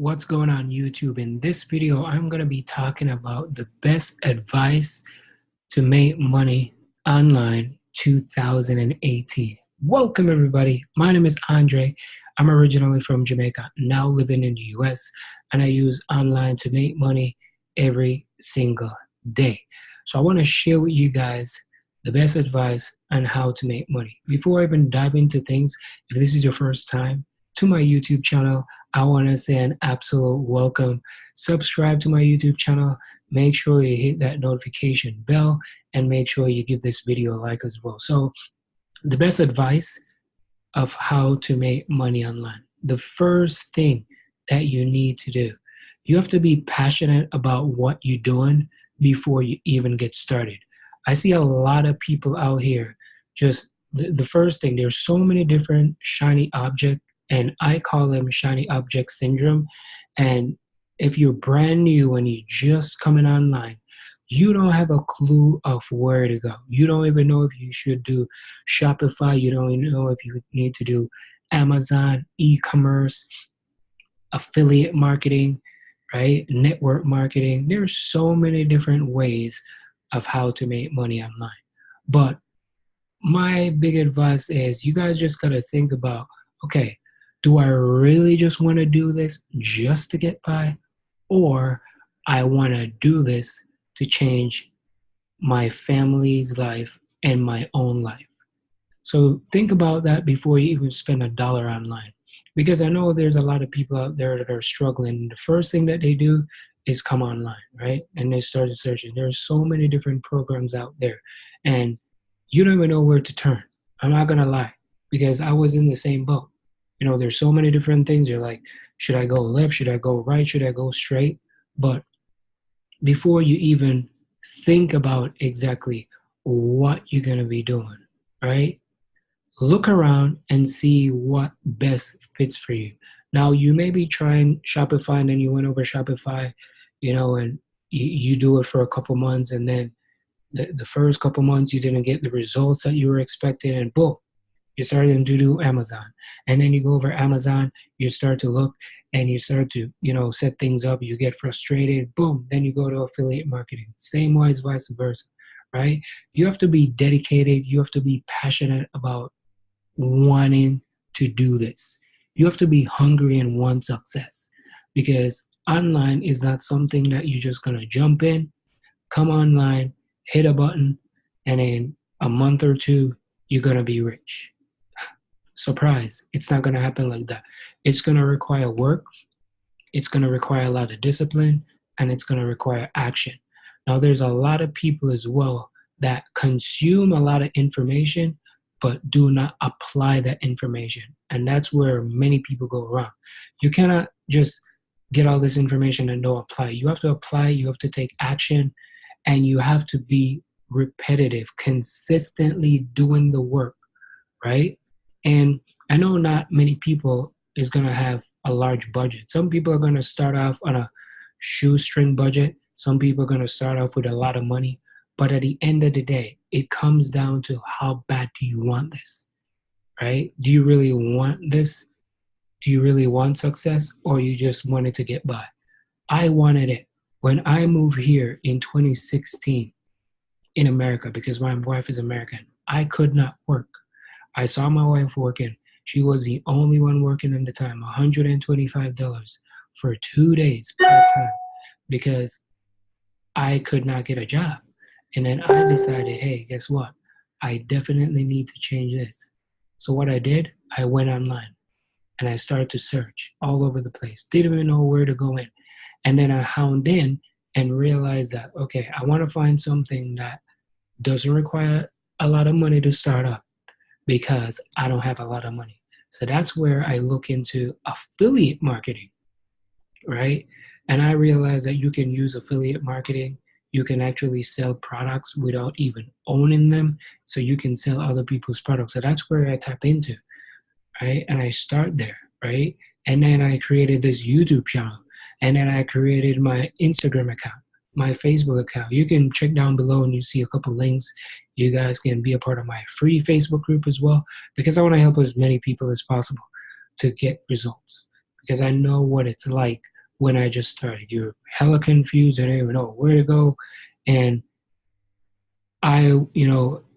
What's going on YouTube? In this video, I'm going to be talking about the best advice to make money online 2018. Welcome everybody. My name is Andre. I'm originally from Jamaica, now living in the US, and I use online to make money every single day. So I want to share with you guys the best advice on how to make money. Before I even dive into things, if this is your first time to my YouTube channel, I want to say an absolute welcome. Subscribe to my YouTube channel. Make sure you hit that notification bell and make sure you give this video a like as well. So the best advice of how to make money online. The first thing that you need to do, you have to be passionate about what you're doing before you even get started. I see a lot of people out here just the first thing, there's so many different shiny objects, and I call them shiny object syndrome. And if you're brand new and you're just coming online, you don't have a clue of where to go. You don't even know if you should do Shopify. You don't even know if you need to do Amazon, e-commerce, affiliate marketing, right? Network marketing. There's so many different ways of how to make money online. But my big advice is you guys just got to think about, okay, do I really just want to do this just to get by? Or I want to do this to change my family's life and my own life? So think about that before you even spend $1 online. Because I know there's a lot of people out there that are struggling. The first thing that they do is come online, right? And they started searching. There's so many different programs out there. And you don't even know where to turn. I'm not going to lie. Because I was in the same boat. You know, there's so many different things. You're like, should I go left? Should I go right? Should I go straight? But before you even think about exactly what you're going to be doing, right? Look around and see what best fits for you. Now, you may be trying Shopify and then you went over Shopify, you know, and you do it for a couple months, and then the first couple months you didn't get the results that you were expecting, and boom, you started to do Amazon. And then you go over Amazon, you start to look and you start to, you know, set things up. You get frustrated, boom, then you go to affiliate marketing. Same wise, vice versa, right? You have to be dedicated. You have to be passionate about wanting to do this. You have to be hungry and want success, because online is not something that you're just going to jump in, come online, hit a button, and in a month or two, you're going to be rich. Surprise, it's not going to happen like that. It's going to require work. It's going to require a lot of discipline, and it's going to require action. Now, there's a lot of people as well that consume a lot of information, but do not apply that information. And that's where many people go wrong. You cannot just get all this information and don't apply. You have to apply, you have to take action, and you have to be repetitive, consistently doing the work, right? And I know not many people is going to have a large budget. Some people are going to start off on a shoestring budget. Some people are going to start off with a lot of money. But at the end of the day, it comes down to how bad do you want this, right? Do you really want this? Do you really want success, or you just wanted to get by? I wanted it. When I moved here in 2016 in America, because my wife is American, I could not work. I saw my wife working. She was the only one working at the time, $125 for 2 days part-time, because I could not get a job. And then I decided, hey, guess what? I definitely need to change this. So what I did, I went online and I started to search all over the place. Didn't even know where to go in. And then I hound in and realized that, okay, I want to find something that doesn't require a lot of money to start up, because I don't have a lot of money. So that's where I look into affiliate marketing, right? And I realized that you can use affiliate marketing. You can actually sell products without even owning them. So you can sell other people's products. So that's where I tap into, right? And I start there, right? And then I created this YouTube channel. And then I created my Instagram account, my Facebook account. You can check down below and you see a couple links. You guys can be a part of my free Facebook group as well, because I want to help as many people as possible to get results. because I know what it's like when I just started. You're hella confused and don't even know where to go. And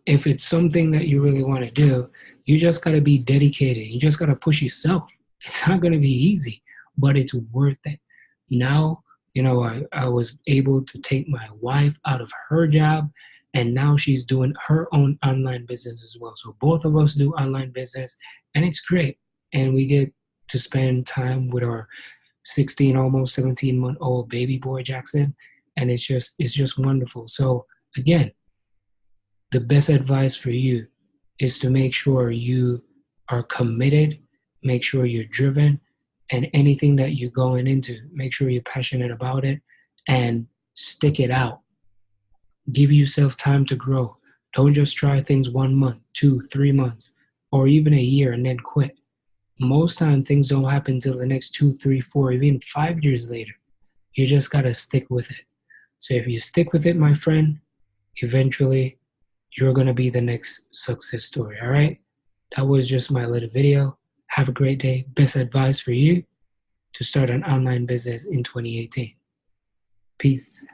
if it's something that you really want to do, you just got to be dedicated. You just got to push yourself. It's not going to be easy, but it's worth it. Now, I was able to take my wife out of her job, and now she's doing her own online business as well. So both of us do online business, and it's great. And we get to spend time with our 16, almost 17-month-old baby boy Jackson, and it's just wonderful. So again, the best advice for you is to make sure you are committed, make sure you're driven, and anything that you're going into, make sure you're passionate about it and stick it out. Give yourself time to grow. Don't just try things 1 month, 2, 3 months, or even a year and then quit. Most time things don't happen till the next 2, 3, 4, even 5 years later. You just gotta stick with it. So if you stick with it, my friend, eventually you're going to be the next success story. All right. That was just my little video. Have a great day. Best advice for you to start an online business in 2018. Peace.